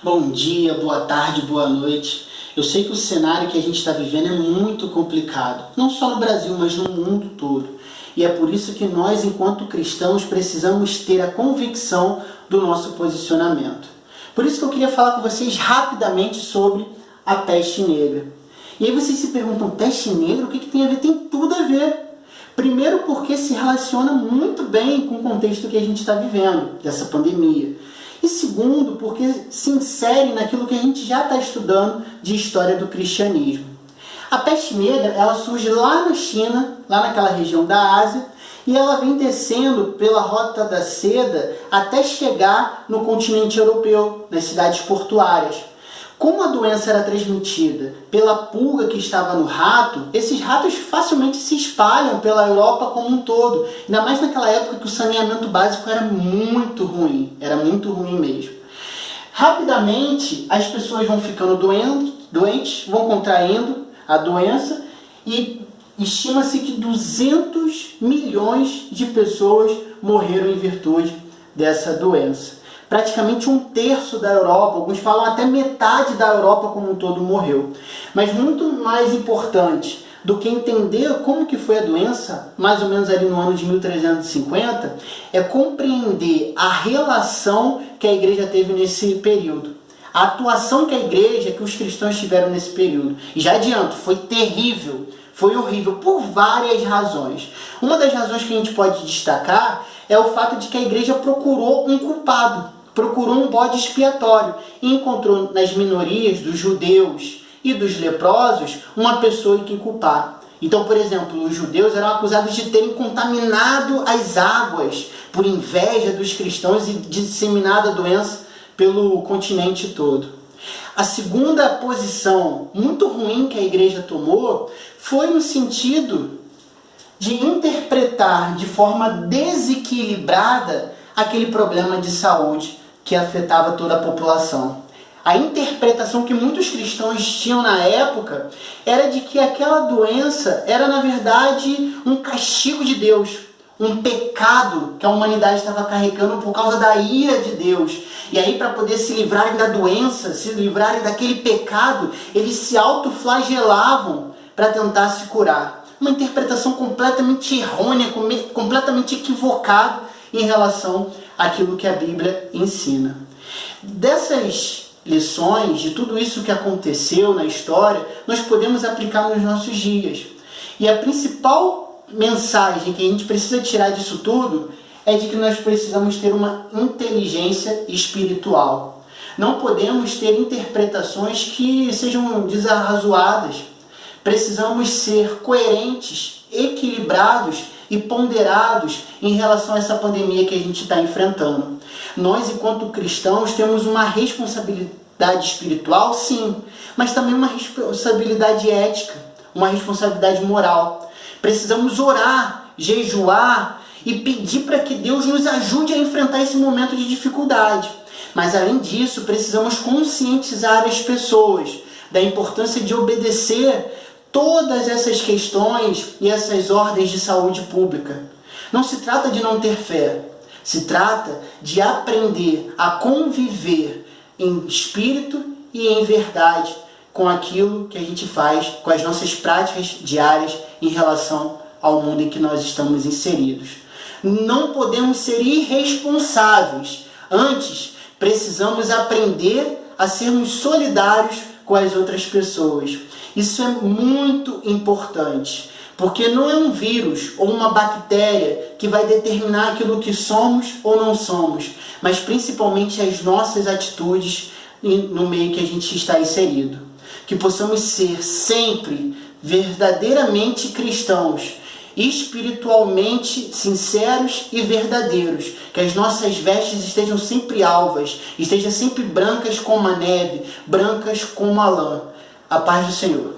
Bom dia, boa tarde, boa noite. Eu sei que o cenário que a gente está vivendo é muito complicado, não só no Brasil, mas no mundo todo. E é por isso que nós, enquanto cristãos, precisamos ter a convicção do nosso posicionamento. Por isso que eu queria falar com vocês rapidamente sobre a peste negra. E aí vocês se perguntam, peste negra, o que tem a ver? Tem tudo a ver. Primeiro porque se relaciona muito bem com o contexto que a gente está vivendo, dessa pandemia. E segundo, porque se insere naquilo que a gente já está estudando de história do cristianismo. A peste negra, ela surge lá na China, lá naquela região da Ásia, e ela vem descendo pela Rota da Seda até chegar no continente europeu, nas cidades portuárias. Como a doença era transmitida pela pulga que estava no rato, esses ratos facilmente se espalham pela Europa como um todo. Ainda mais naquela época que o saneamento básico era muito ruim mesmo. Rapidamente, as pessoas vão ficando doentes, vão contraindo a doença e estima-se que 200 milhões de pessoas morreram em virtude dessa doença. Praticamente 1/3 da Europa, alguns falam até metade da Europa como um todo morreu. Mas muito mais importante do que entender como que foi a doença, mais ou menos ali no ano de 1350, é compreender a relação que a igreja teve nesse período. A atuação que a igreja, que os cristãos tiveram nesse período. E já adianto, foi terrível, foi horrível por várias razões. Uma das razões que a gente pode destacar é o fato de que a igreja procurou um culpado. Procurou um bode expiatório e encontrou nas minorias dos judeus e dos leprosos uma pessoa em que culpar. Então, por exemplo, os judeus eram acusados de terem contaminado as águas por inveja dos cristãos e disseminado a doença pelo continente todo. A segunda posição muito ruim que a igreja tomou foi no sentido de interpretar de forma desequilibrada aquele problema de saúde que afetava toda a população. A interpretação que muitos cristãos tinham na época era de que aquela doença era, na verdade, um castigo de Deus, um pecado que a humanidade estava carregando por causa da ira de Deus. E aí, para poder se livrarem da doença, se livrarem daquele pecado, eles se autoflagelavam para tentar se curar. Uma interpretação completamente errônea, completamente equivocada em relação àquilo que a Bíblia ensina. Dessas lições, de tudo isso que aconteceu na história, nós podemos aplicar nos nossos dias. E a principal mensagem que a gente precisa tirar disso tudo é de que nós precisamos ter uma inteligência espiritual. Não podemos ter interpretações que sejam desarrazoadas. Precisamos ser coerentes, equilibrados e ponderados em relação a essa pandemia que a gente está enfrentando. Nós, enquanto cristãos, temos uma responsabilidade espiritual, sim, mas também uma responsabilidade ética, uma responsabilidade moral. Precisamos orar, jejuar e pedir para que Deus nos ajude a enfrentar esse momento de dificuldade. Mas, além disso, precisamos conscientizar as pessoas da importância de obedecer todas essas questões e essas ordens de saúde pública. Não se trata de não ter fé, se trata de aprender a conviver em espírito e em verdade com aquilo que a gente faz, com as nossas práticas diárias em relação ao mundo em que nós estamos inseridos. Não podemos ser irresponsáveis. Antes, precisamos aprender a sermos solidários com as outras pessoas. Isso é muito importante, porque não é um vírus ou uma bactéria que vai determinar aquilo que somos ou não somos, mas principalmente as nossas atitudes no meio que a gente está inserido. Que possamos ser sempre verdadeiramente cristãos, espiritualmente sinceros e verdadeiros, que as nossas vestes estejam sempre alvas, estejam sempre brancas como a neve, brancas como a lã. A paz do Senhor.